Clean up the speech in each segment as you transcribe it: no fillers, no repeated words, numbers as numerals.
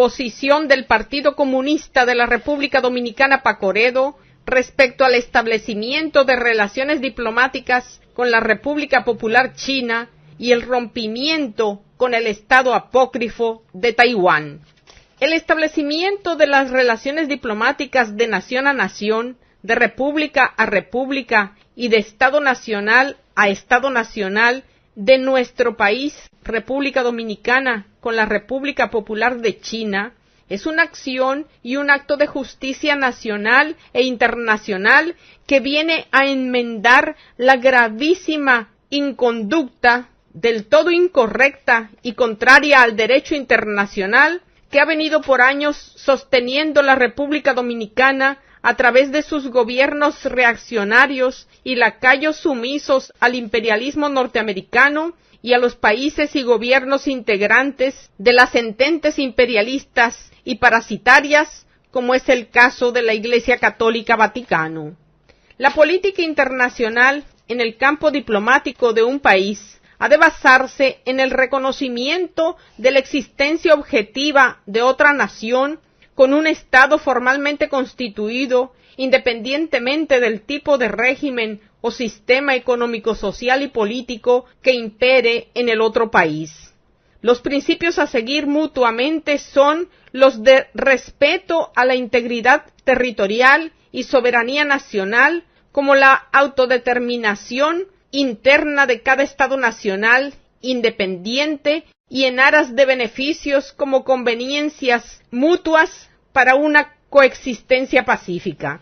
posición del Partido Comunista de la República Dominicana Pacoredo respecto al establecimiento de relaciones diplomáticas con la República Popular China y el rompimiento con el Estado apócrifo de Taiwán. El establecimiento de las relaciones diplomáticas de nación a nación, de república a república y de Estado nacional a Estado nacional de nuestro país, República Dominicana, con la República Popular de China, es una acción y un acto de justicia nacional e internacional que viene a enmendar la gravísima inconducta del todo incorrecta y contraria al derecho internacional que ha venido por años sosteniendo la República Dominicana a través de sus gobiernos reaccionarios y lacayos sumisos al imperialismo norteamericano y a los países y gobiernos integrantes de las ententes imperialistas y parasitarias, como es el caso de la Iglesia Católica Vaticano. La política internacional en el campo diplomático de un país ha de basarse en el reconocimiento de la existencia objetiva de otra nación con un Estado formalmente constituido, independientemente del tipo de régimen o sistema económico, social y político que impere en el otro país. Los principios a seguir mutuamente son los de respeto a la integridad territorial y soberanía nacional, como la autodeterminación interna de cada Estado nacional independiente y en aras de beneficios como conveniencias mutuas para una coexistencia pacífica.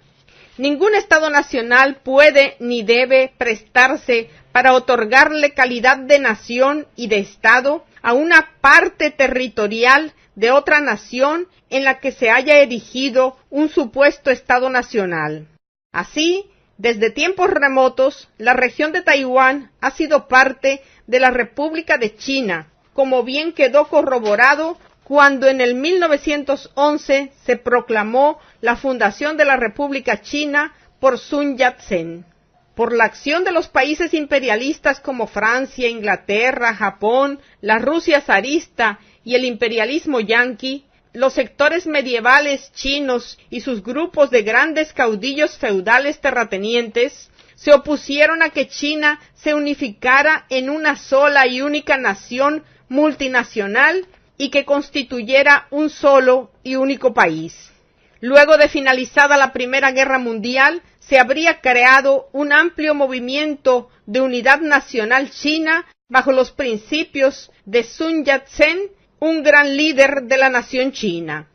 Ningún Estado nacional puede ni debe prestarse para otorgarle calidad de nación y de Estado a una parte territorial de otra nación en la que se haya erigido un supuesto Estado nacional. Así, desde tiempos remotos, la región de Taiwán ha sido parte de la República de China, como bien quedó corroborado cuando en el 1911 se proclamó la fundación de la República China por Sun Yat-sen. Por la acción de los países imperialistas como Francia, Inglaterra, Japón, la Rusia zarista y el imperialismo yanqui, los sectores medievales chinos y sus grupos de grandes caudillos feudales terratenientes se opusieron a que China se unificara en una sola y única nación multinacional y que constituyera un solo y único país. Luego de finalizada la Primera Guerra Mundial, se habría creado un amplio movimiento de unidad nacional china bajo los principios de Sun Yat-sen, un gran líder de la nación china.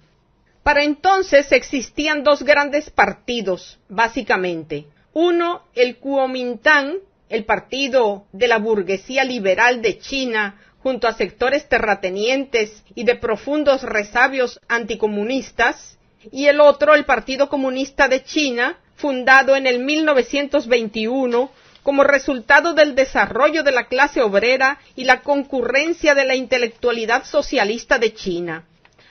Para entonces existían dos grandes partidos, básicamente. Uno, el Kuomintang, el partido de la burguesía liberal de China, junto a sectores terratenientes y de profundos resabios anticomunistas, y el otro, el Partido Comunista de China, fundado en el 1921 como resultado del desarrollo de la clase obrera y la concurrencia de la intelectualidad socialista de China.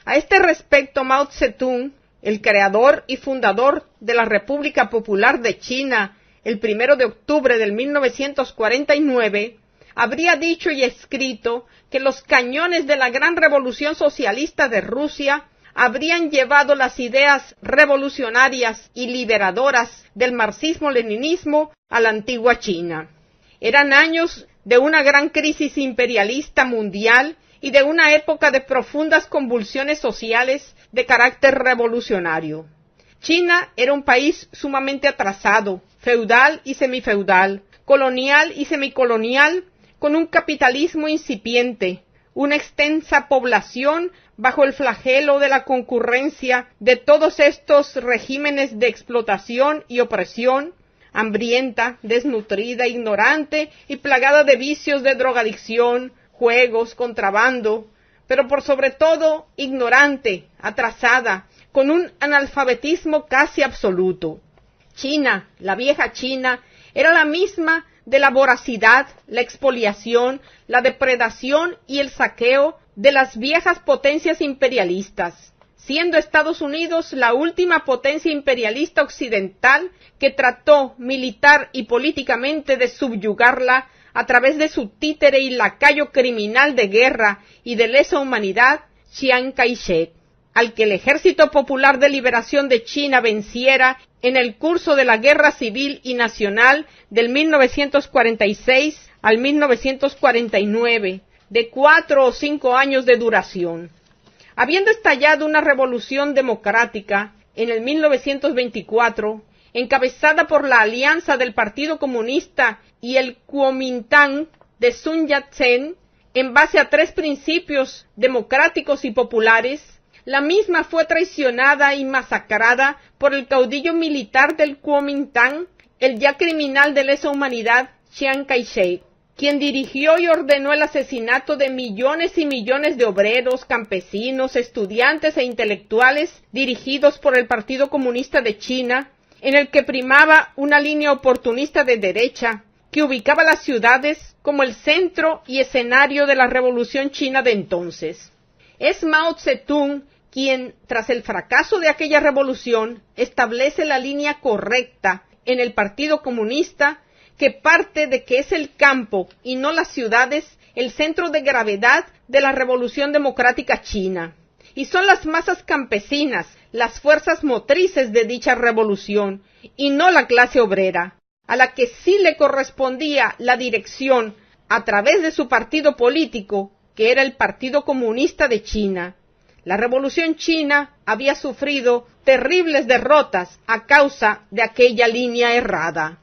A este respecto, Mao Zedong, el creador y fundador de la República Popular de China, el 1 de octubre del 1949, habría dicho y escrito que los cañones de la gran revolución socialista de Rusia habrían llevado las ideas revolucionarias y liberadoras del marxismo-leninismo a la antigua China. Eran años de una gran crisis imperialista mundial y de una época de profundas convulsiones sociales de carácter revolucionario. China era un país sumamente atrasado, feudal y semifeudal, colonial y semicolonial, con un capitalismo incipiente, una extensa población bajo el flagelo de la concurrencia de todos estos regímenes de explotación y opresión, hambrienta, desnutrida, ignorante y plagada de vicios de drogadicción, juegos, contrabando, pero por sobre todo ignorante, atrasada, con un analfabetismo casi absoluto. China, la vieja China, era la misma de la voracidad, la expoliación, la depredación y el saqueo de las viejas potencias imperialistas, siendo Estados Unidos la última potencia imperialista occidental que trató militar y políticamente de subyugarla a través de su títere y lacayo criminal de guerra y de lesa humanidad, Chiang Kai-shek. al que el Ejército Popular de Liberación de China venciera en el curso de la Guerra Civil y Nacional del 1946 al 1949, de 4 o 5 años de duración. Habiendo estallado una revolución democrática en el 1924, encabezada por la alianza del Partido Comunista y el Kuomintang de Sun Yat-sen, en base a 3 principios democráticos y populares, la misma fue traicionada y masacrada por el caudillo militar del Kuomintang, el ya criminal de lesa humanidad Chiang Kai-shek, quien dirigió y ordenó el asesinato de millones y millones de obreros, campesinos, estudiantes e intelectuales dirigidos por el Partido Comunista de China, en el que primaba una línea oportunista de derecha, que ubicaba las ciudades como el centro y escenario de la Revolución China de entonces. Es Mao Zedong quien, tras el fracaso de aquella revolución, establece la línea correcta en el Partido Comunista, que parte de que es el campo y no las ciudades el centro de gravedad de la Revolución Democrática China. Y son las masas campesinas las fuerzas motrices de dicha revolución, y no la clase obrera, a la que sí le correspondía la dirección a través de su partido político, que era el Partido Comunista de China. La Revolución China había sufrido terribles derrotas a causa de aquella línea errada.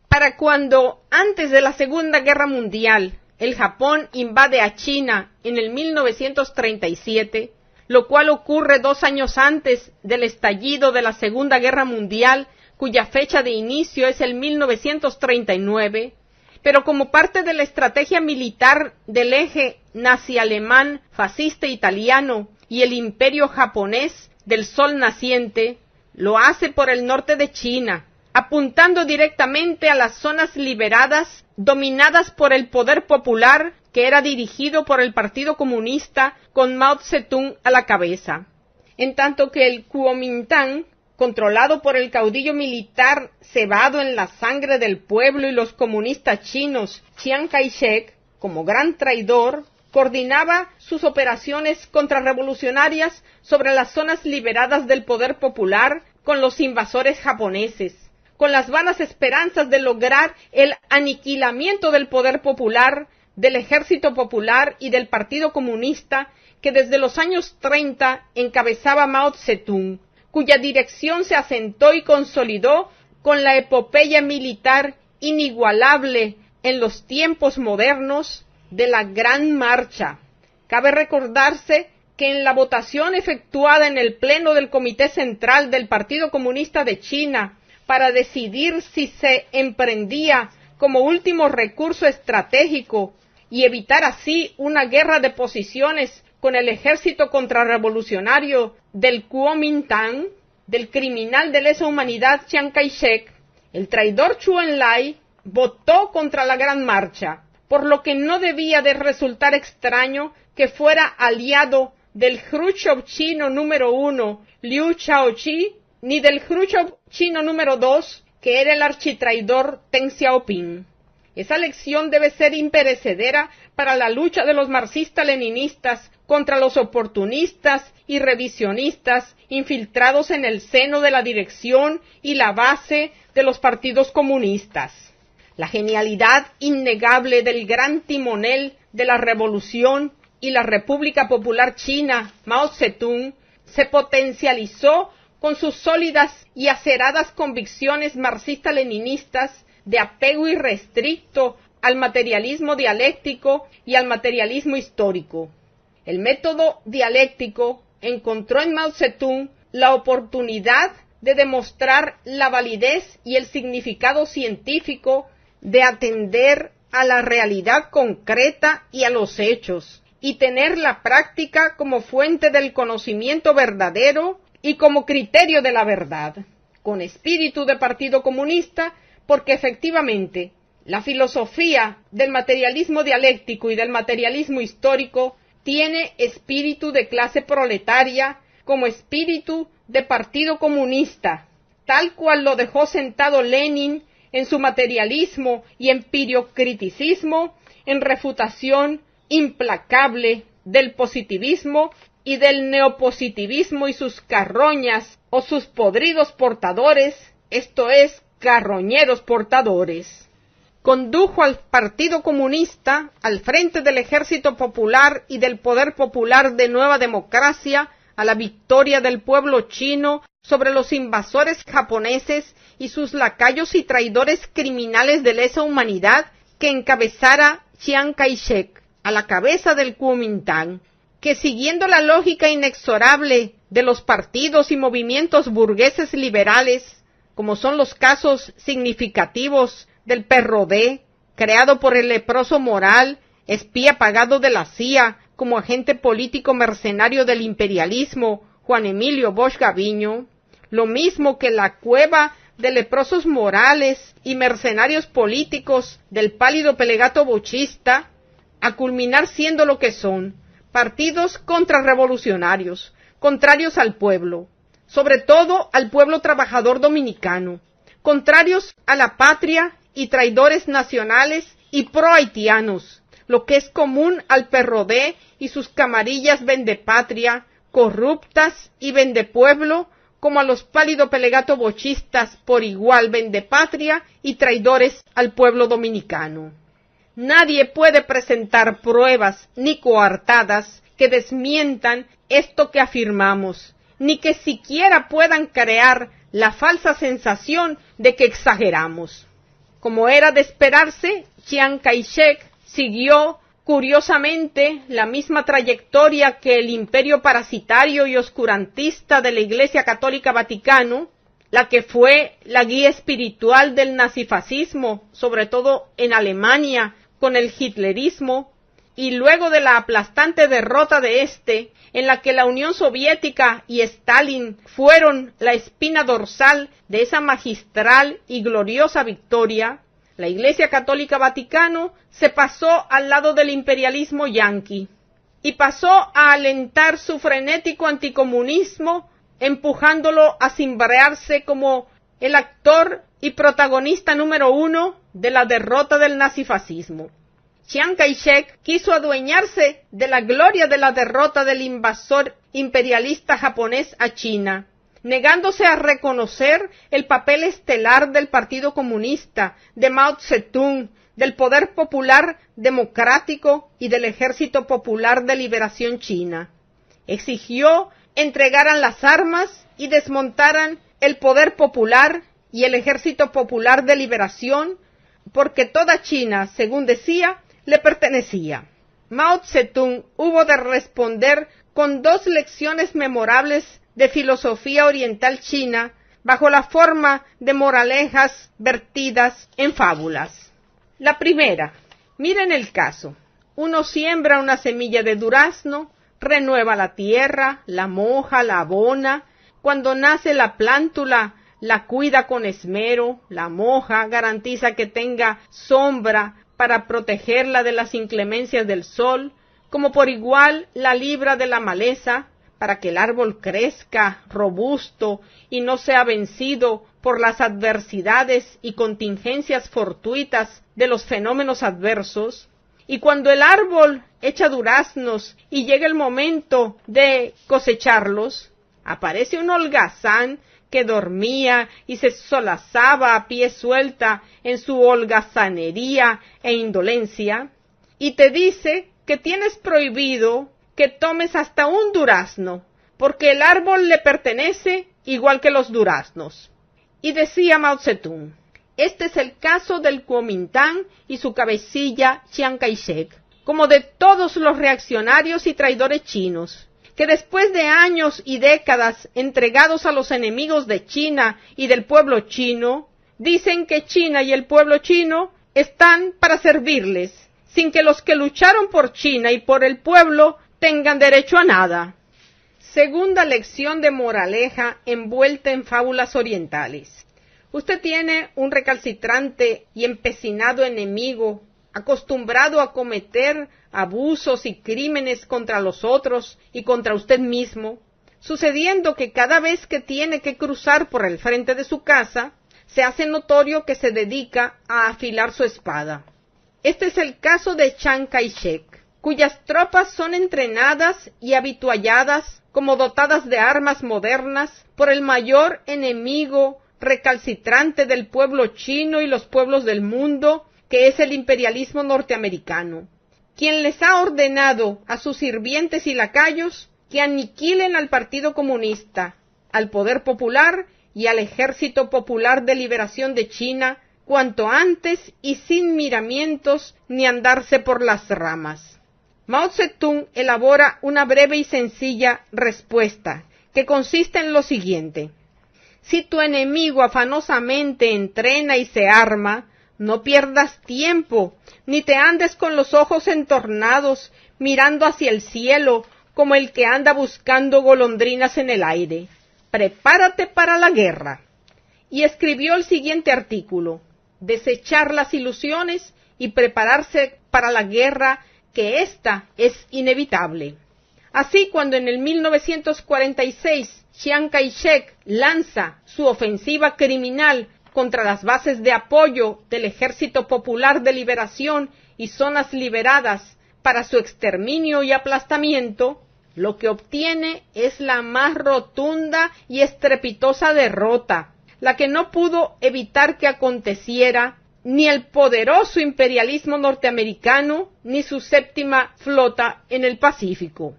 Para cuando, antes de la Segunda Guerra Mundial, el Japón invade a China en el 1937, lo cual ocurre 2 años antes del estallido de la Segunda Guerra Mundial, cuya fecha de inicio es el 1939, pero como parte de la estrategia militar del eje nazi-alemán, fascista italiano y el imperio japonés del sol naciente, lo hace por el norte de China, apuntando directamente a las zonas liberadas dominadas por el poder popular que era dirigido por el Partido Comunista con Mao Zedong a la cabeza, en tanto que el Kuomintang, controlado por el caudillo militar cebado en la sangre del pueblo y los comunistas chinos Chiang Kai-shek, como gran traidor, coordinaba sus operaciones contrarrevolucionarias sobre las zonas liberadas del poder popular con los invasores japoneses, con las vanas esperanzas de lograr el aniquilamiento del poder popular, del Ejército Popular y del Partido Comunista que desde los años 30 encabezaba Mao Zedong, cuya dirección se asentó y consolidó con la epopeya militar inigualable en los tiempos modernos de la Gran Marcha. Cabe recordarse que en la votación efectuada en el Pleno del Comité Central del Partido Comunista de China para decidir si se emprendía como último recurso estratégico y evitar así una guerra de posiciones con el ejército contrarrevolucionario del Kuomintang, del criminal de lesa humanidad Chiang Kai-shek, el traidor Zhou Enlai votó contra la Gran Marcha, por lo que no debía de resultar extraño que fuera aliado del Jrushchov chino número 1, Liu Shaoqi, ni del Jrushchov chino número 2, que era el architraidor Deng Xiaoping. Esa lección debe ser imperecedera para la lucha de los marxistas-leninistas contra los oportunistas y revisionistas infiltrados en el seno de la dirección y la base de los partidos comunistas. La genialidad innegable del gran timonel de la revolución y la República Popular China, Mao Zedong, se potencializó con sus sólidas y aceradas convicciones marxista-leninistas de apego irrestricto al materialismo dialéctico y al materialismo histórico. El método dialéctico encontró en Mao Zedong la oportunidad de demostrar la validez y el significado científico de atender a la realidad concreta y a los hechos, y tener la práctica como fuente del conocimiento verdadero y como criterio de la verdad, con espíritu de Partido Comunista, porque efectivamente la filosofía del materialismo dialéctico y del materialismo histórico tiene espíritu de clase proletaria como espíritu de Partido Comunista, tal cual lo dejó sentado Lenin en su materialismo y empiriocriticismo en refutación implacable del positivismo y del neopositivismo y sus carroñas o sus podridos portadores, esto es, carroñeros portadores. Condujo al Partido Comunista al frente del Ejército Popular y del Poder Popular de Nueva Democracia a la victoria del pueblo chino sobre los invasores japoneses y sus lacayos y traidores criminales de lesa humanidad que encabezara Chiang Kai-shek a la cabeza del Kuomintang, que siguiendo la lógica inexorable de los partidos y movimientos burgueses liberales, como son los casos significativos del PRD, creado por el leproso Moral, espía pagado de la CIA como agente político mercenario del imperialismo, Juan Emilio Bosch Gaviño, lo mismo que la cueva de leprosos morales y mercenarios políticos del pálido Pelegato bochista, a culminar siendo lo que son, partidos contrarrevolucionarios, contrarios al pueblo, sobre todo al pueblo trabajador dominicano, contrarios a la patria y traidores nacionales y pro-haitianos, lo que es común al PRD y sus camarillas vendepatria, corruptas y vendepueblo, como a los pálido pelegato bochistas por igual vendepatria y traidores al pueblo dominicano. Nadie puede presentar pruebas ni coartadas que desmientan esto que afirmamos, ni que siquiera puedan crear la falsa sensación de que exageramos. Como era de esperarse, Chiang Kai-shek siguió curiosamente la misma trayectoria que el imperio parasitario y oscurantista de la Iglesia Católica Vaticano, la que fue la guía espiritual del nazifascismo, sobre todo en Alemania, con el hitlerismo, y luego de la aplastante derrota de este, en la que la Unión Soviética y Stalin fueron la espina dorsal de esa magistral y gloriosa victoria, la Iglesia Católica Vaticano se pasó al lado del imperialismo yanqui y pasó a alentar su frenético anticomunismo, empujándolo a cimbrearse como el actor y protagonista número 1 de la derrota del nazifascismo. Chiang Kai-shek quiso adueñarse de la gloria de la derrota del invasor imperialista japonés a China, negándose a reconocer el papel estelar del Partido Comunista, de Mao Zedong, del Poder Popular Democrático y del Ejército Popular de Liberación China. Exigió entregaran las armas y desmontaran el Poder Popular y el Ejército Popular de Liberación, porque toda China, según decía, le pertenecía. Mao Zedong hubo de responder con 2 lecciones memorables de filosofía oriental china bajo la forma de moralejas vertidas en fábulas. La primera, miren el caso. Uno siembra una semilla de durazno, renueva la tierra, la moja, la abona. Cuando nace la plántula, la cuida con esmero, la moja, garantiza que tenga sombra para protegerla de las inclemencias del sol, como por igual la libra de la maleza, para que el árbol crezca robusto y no sea vencido por las adversidades y contingencias fortuitas de los fenómenos adversos. Y cuando el árbol echa duraznos y llega el momento de cosecharlos, aparece un holgazán que dormía y se solazaba a pie suelta en su holgazanería e indolencia, y te dice que tienes prohibido que tomes hasta un durazno, porque el árbol le pertenece igual que los duraznos. Y decía Mao Zedong, este es el caso del Kuomintang y su cabecilla Chiang Kai-shek, como de todos los reaccionarios y traidores chinos, que después de años y décadas entregados a los enemigos de China y del pueblo chino, dicen que China y el pueblo chino están para servirles, sin que los que lucharon por China y por el pueblo tengan derecho a nada. Segunda lección de moraleja envuelta en fábulas orientales. Usted tiene un recalcitrante y empecinado enemigo, acostumbrado a cometer abusos y crímenes contra los otros y contra usted mismo, sucediendo que cada vez que tiene que cruzar por el frente de su casa, se hace notorio que se dedica a afilar su espada. Este es el caso de Chiang Kai-shek. cuyas tropas son entrenadas y habitualladas como dotadas de armas modernas por el mayor enemigo recalcitrante del pueblo chino y los pueblos del mundo, que es el imperialismo norteamericano, quien les ha ordenado a sus sirvientes y lacayos que aniquilen al Partido Comunista, al Poder Popular y al Ejército Popular de Liberación de China cuanto antes y sin miramientos ni andarse por las ramas. Mao Zedong elabora una breve y sencilla respuesta, que consiste en lo siguiente: si tu enemigo afanosamente entrena y se arma, no pierdas tiempo, ni te andes con los ojos entornados, mirando hacia el cielo, como el que anda buscando golondrinas en el aire. Prepárate para la guerra. Y escribió el siguiente artículo: desechar las ilusiones y prepararse para la guerra, que ésta es inevitable. Así, cuando en el 1946 Chiang Kai-shek lanza su ofensiva criminal contra las bases de apoyo del Ejército Popular de Liberación y zonas liberadas para su exterminio y aplastamiento, lo que obtiene es la más rotunda y estrepitosa derrota, la que no pudo evitar que aconteciera ni el poderoso imperialismo norteamericano ni su séptima flota en el Pacífico.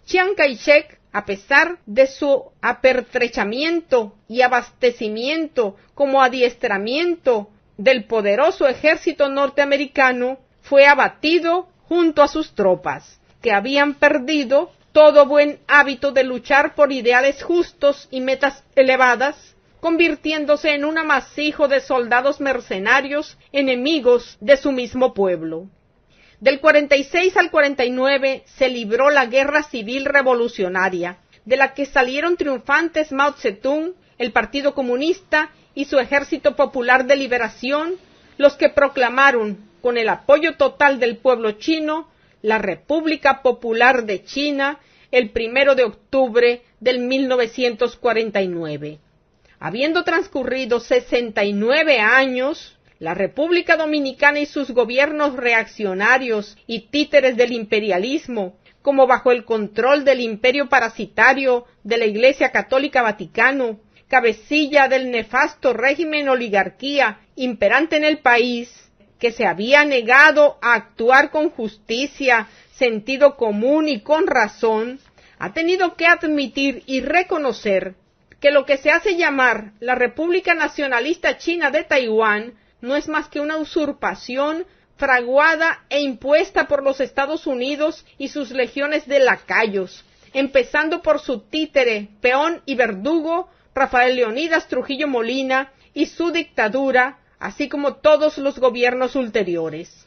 Chiang Kai-shek, a pesar de su apertrechamiento y abastecimiento como adiestramiento del poderoso ejército norteamericano, fue abatido junto a sus tropas, que habían perdido todo buen hábito de luchar por ideales justos y metas elevadas, convirtiéndose en un amasijo de soldados mercenarios enemigos de su mismo pueblo. Del 46 al 49 se libró la Guerra Civil Revolucionaria, de la que salieron triunfantes Mao Zedong, el Partido Comunista y su Ejército Popular de Liberación, los que proclamaron, con el apoyo total del pueblo chino, la República Popular de China el 1 de octubre del 1949. Habiendo transcurrido 69 años, la República Dominicana y sus gobiernos reaccionarios y títeres del imperialismo, como bajo el control del imperio parasitario de la Iglesia Católica Vaticano, cabecilla del nefasto régimen oligarquía imperante en el país, que se había negado a actuar con justicia, sentido común y con razón, ha tenido que admitir y reconocer que lo que se hace llamar la República Nacionalista China de Taiwán no es más que una usurpación fraguada e impuesta por los Estados Unidos y sus legiones de lacayos, empezando por su títere, peón y verdugo, Rafael Leónidas Trujillo Molina, y su dictadura, así como todos los gobiernos ulteriores.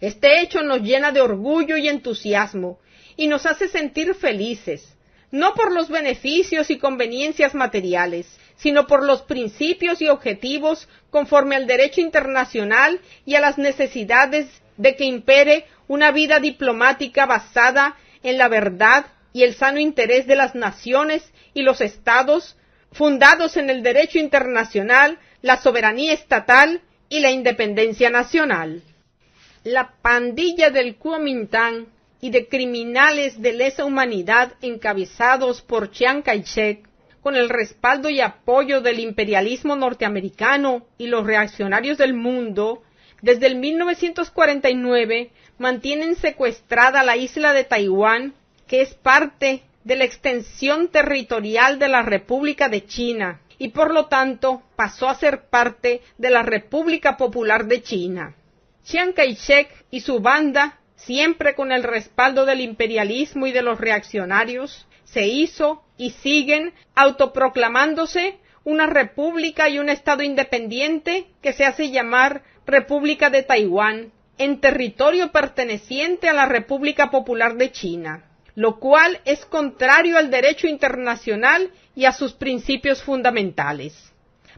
Este hecho nos llena de orgullo y entusiasmo, y nos hace sentir felices, no por los beneficios y conveniencias materiales, sino por los principios y objetivos conforme al derecho internacional y a las necesidades de que impere una vida diplomática basada en la verdad y el sano interés de las naciones y los estados, fundados en el derecho internacional, la soberanía estatal y la independencia nacional. La pandilla del Kuomintang y de criminales de lesa humanidad encabezados por Chiang Kai-shek, con el respaldo y apoyo del imperialismo norteamericano y los reaccionarios del mundo, desde el 1949 mantienen secuestrada la isla de Taiwán, que es parte de la extensión territorial de la República de China, y por lo tanto pasó a ser parte de la República Popular de China. Chiang Kai-shek y su banda, siempre con el respaldo del imperialismo y de los reaccionarios, se hizo y siguen autoproclamándose una república y un estado independiente que se hace llamar República de Taiwán, en territorio perteneciente a la República Popular de China, lo cual es contrario al derecho internacional y a sus principios fundamentales.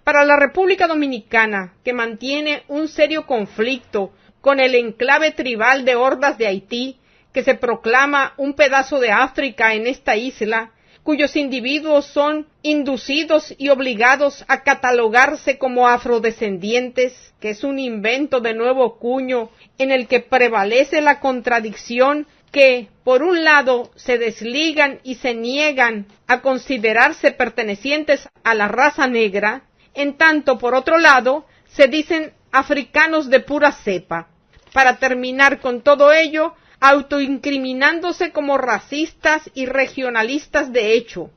Para la República Dominicana, que mantiene un serio conflicto con el enclave tribal de Hordas de Haití, que se proclama un pedazo de África en esta isla, cuyos individuos son inducidos y obligados a catalogarse como afrodescendientes, que es un invento de nuevo cuño en el que prevalece la contradicción que, por un lado, se desligan y se niegan a considerarse pertenecientes a la raza negra, en tanto, por otro lado, se dicen africanos de pura cepa, para terminar con todo ello, autoincriminándose como racistas y regionalistas de hecho,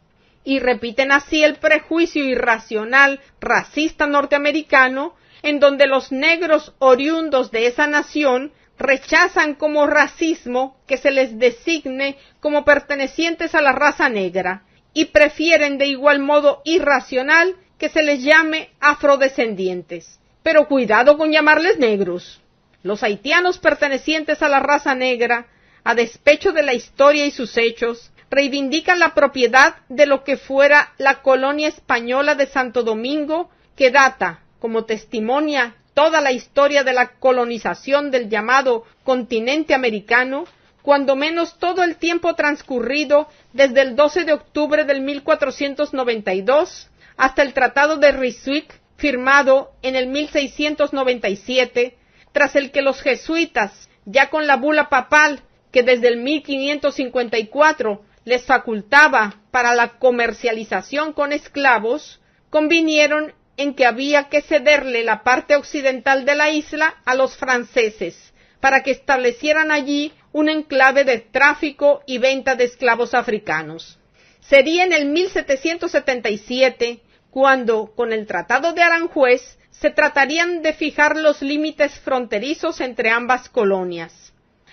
y repiten así el prejuicio irracional racista norteamericano, en donde los negros oriundos de esa nación rechazan como racismo que se les designe como pertenecientes a la raza negra, y prefieren de igual modo irracional que se les llame afrodescendientes. Pero cuidado con llamarles negros. Los haitianos pertenecientes a la raza negra, a despecho de la historia y sus hechos, reivindican la propiedad de lo que fuera la colonia española de Santo Domingo, que data, como testimonia toda la historia de la colonización del llamado continente americano, cuando menos todo el tiempo transcurrido desde el 12 de octubre del 1492 hasta el Tratado de Ryswick, firmado en el 1697, tras el que los jesuitas, ya con la bula papal que desde el 1554 les facultaba para la comercialización con esclavos, convinieron en que había que cederle la parte occidental de la isla a los franceses, para que establecieran allí un enclave de tráfico y venta de esclavos africanos. Sería en el 1777 cuando, con el Tratado de Aranjuez, se tratarían de fijar los límites fronterizos entre ambas colonias.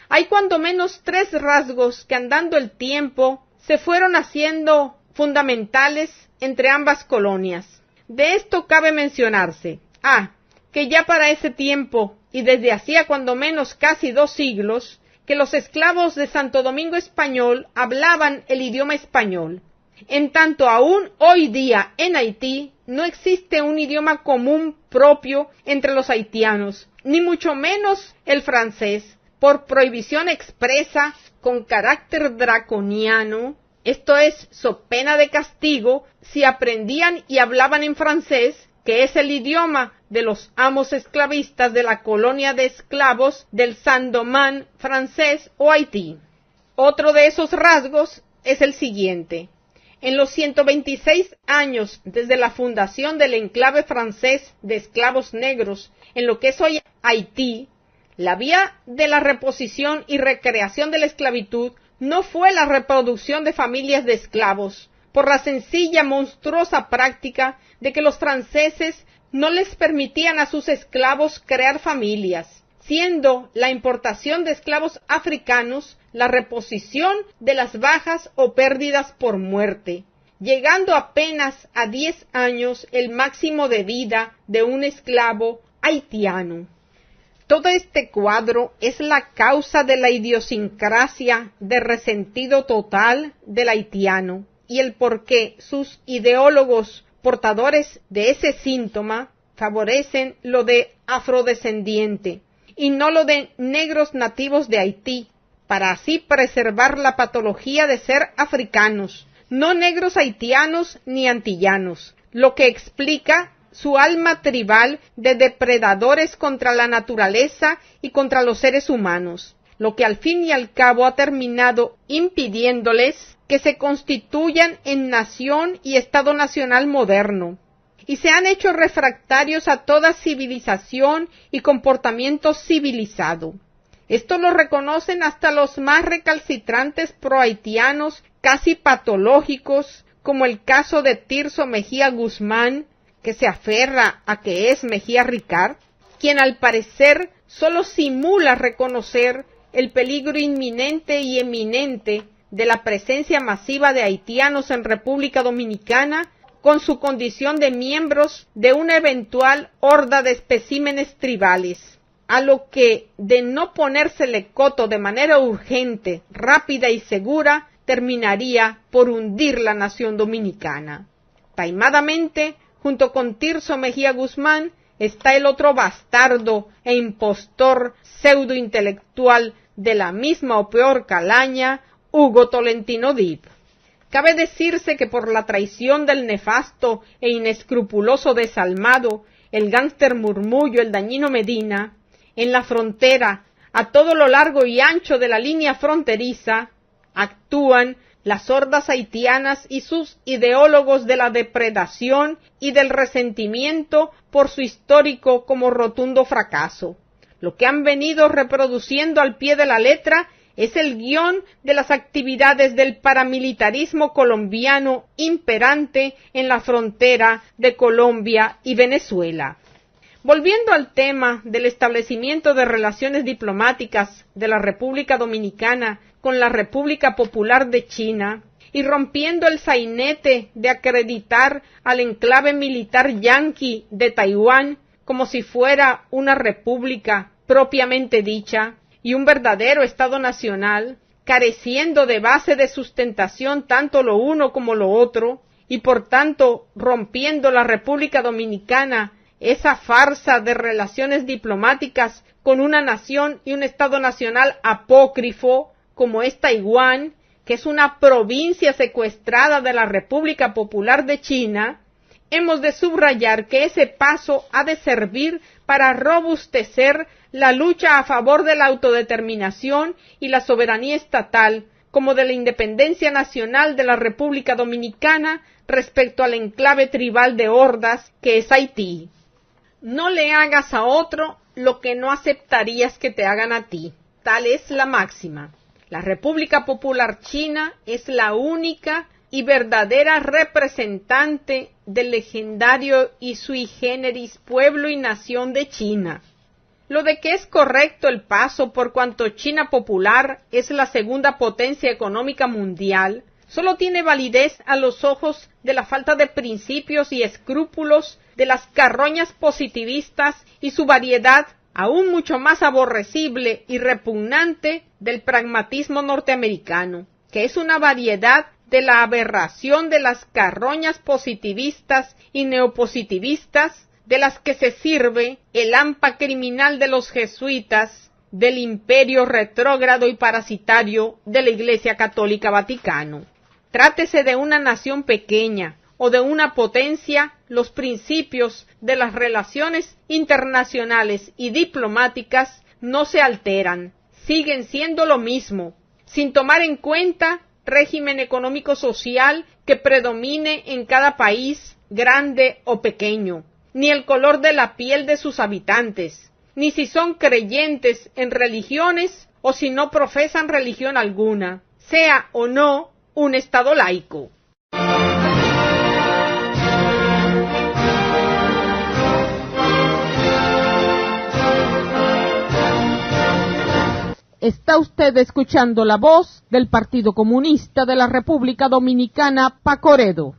Hay cuando menos 3 rasgos que, andando el tiempo, se fueron haciendo fundamentales entre ambas colonias. De esto cabe mencionarse: que ya para ese tiempo, y desde hacía cuando menos casi 2 siglos, que los esclavos de Santo Domingo Español hablaban el idioma español. En tanto, aún hoy día en Haití no existe un idioma común propio entre los haitianos, ni mucho menos el francés, por prohibición expresa con carácter draconiano, esto es, so pena de castigo, si aprendían y hablaban en francés, que es el idioma de los amos esclavistas de la colonia de esclavos del Saint-Domingue francés o Haití. Otro de esos rasgos es el siguiente: en los 126 años desde la fundación del enclave francés de esclavos negros en lo que es hoy Haití, la vía de la reposición y recreación de la esclavitud no fue la reproducción de familias de esclavos, por la sencilla, monstruosa práctica de que los franceses no les permitían a sus esclavos crear familias, siendo la importación de esclavos africanos la reposición de las bajas o pérdidas por muerte, llegando apenas a 10 años el máximo de vida de un esclavo haitiano. Todo este cuadro es la causa de la idiosincrasia de resentido total del haitiano y el por qué sus ideólogos portadores de ese síntoma favorecen lo de afrodescendiente y no lo de negros nativos de Haití, para así preservar la patología de ser africanos, no negros haitianos ni antillanos, lo que explica su alma tribal de depredadores contra la naturaleza y contra los seres humanos, lo que al fin y al cabo ha terminado impidiéndoles que se constituyan en nación y Estado nacional moderno, y se han hecho refractarios a toda civilización y comportamiento civilizado. Esto lo reconocen hasta los más recalcitrantes prohaitianos casi patológicos, como el caso de Tirso Mejía Guzmán, que se aferra a que es Mejía Ricard, quien al parecer solo simula reconocer el peligro inminente y eminente de la presencia masiva de haitianos en República Dominicana con su condición de miembros de una eventual horda de especímenes tribales, a lo que, de no ponérsele coto de manera urgente, rápida y segura, terminaría por hundir la nación dominicana. Taimadamente, junto con Tirso Mejía Guzmán, está el otro bastardo e impostor pseudointelectual de la misma o peor calaña, Hugo Tolentino Dip. Cabe decirse que por la traición del nefasto e inescrupuloso desalmado, el gánster Murmullo, el dañino Medina, en la frontera, A todo lo largo y ancho de la línea fronteriza actúan las hordas haitianas y sus ideólogos de la depredación y del resentimiento por su histórico como rotundo fracaso. Lo que han venido reproduciendo al pie de la letra es el guión de las actividades del paramilitarismo colombiano imperante en la frontera de Colombia y Venezuela. Volviendo al tema del establecimiento de relaciones diplomáticas de la República Dominicana con la República Popular de China y rompiendo el sainete de acreditar al enclave militar yanqui de Taiwán como si fuera una república propiamente dicha y un verdadero Estado nacional, careciendo de base de sustentación tanto lo uno como lo otro, y por tanto rompiendo la República Dominicana esa farsa de relaciones diplomáticas con una nación y un Estado nacional apócrifo como es Taiwán, que es una provincia secuestrada de la República Popular de China, hemos de subrayar que ese paso ha de servir para robustecer la lucha a favor de la autodeterminación y la soberanía estatal, como de la independencia nacional de la República Dominicana respecto al enclave tribal de hordas que es Haití. No le hagas a otro lo que no aceptarías que te hagan a ti. Tal es la máxima. La República Popular China es la única y verdadera representante del legendario y sui generis pueblo y nación de China. Lo de que es correcto el paso por cuanto China Popular es la segunda potencia económica mundial, solo tiene validez a los ojos de la falta de principios y escrúpulos de las carroñas positivistas y su variedad aún mucho más aborrecible y repugnante del pragmatismo norteamericano, que es una variedad de la aberración de las carroñas positivistas y neopositivistas de las que se sirve el hampa criminal de los jesuitas del imperio retrógrado y parasitario de la Iglesia Católica Vaticano. Trátese de una nación pequeña o de una potencia, los principios de las relaciones internacionales y diplomáticas no se alteran, siguen siendo lo mismo, sin tomar en cuenta régimen económico-social que predomine en cada país, grande o pequeño, ni el color de la piel de sus habitantes, ni si son creyentes en religiones o si no profesan religión alguna, sea o no un Estado laico. Está usted escuchando la voz del Partido Comunista de la República Dominicana, Pacoredo.